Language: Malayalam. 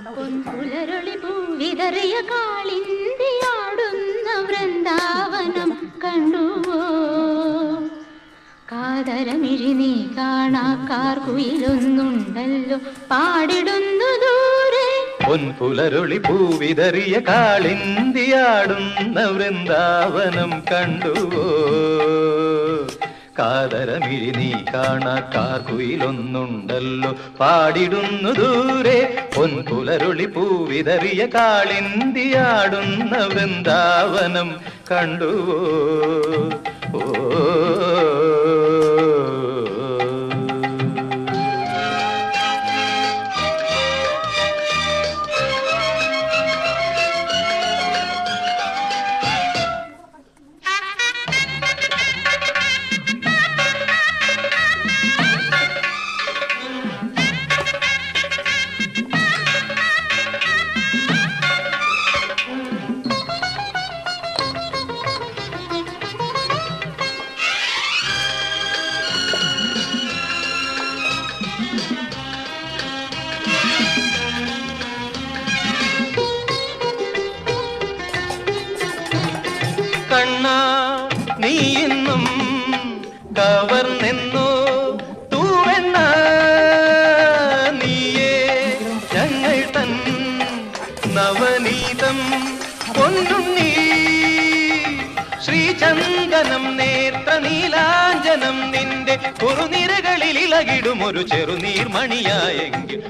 പൊൻപുലരൊളി പൂവിതറിയ കാളിന്തിയാടുന്ന വൃന്ദാവനം കണ്ടുവോ? കാതരമിഴി നീ കാണാക്കാർ കുയിലൊന്നുണ്ടല്ലോ പാടിടുന്നു ദൂരെ. പൊൻപുലരൊളി പൂവിതറിയ കാളിന്തിയാടുന്ന വൃന്ദാവനം കണ്ടുവോ? കാതരമിഴി നീ കാണാക്കാർ കുയിലൊന്നുണ്ടല്ലോ പാടിടുന്നു ദൂരെ. പൊൻപുലരൊളി പൂവിതറിയ കാളിന്തിയാടുന്ന വൃന്ദാവനം കണ്ടുവോ? ഓ കണ്ണാ നീ ഇന്നും കവർന്നെന്നോ തൂവെണ്ണ നീയേ ഞങ്ങൾ തൻ നവനീതം പൊന്നുണ്ണി. ശ്രീചന്ദനം നേത്ര നീലാഞ്ജനം നിന്റെ കുറുനിരകളിൽ ഇളകിടും ഒരു ചെറുനീർമണിയായെങ്കിൽ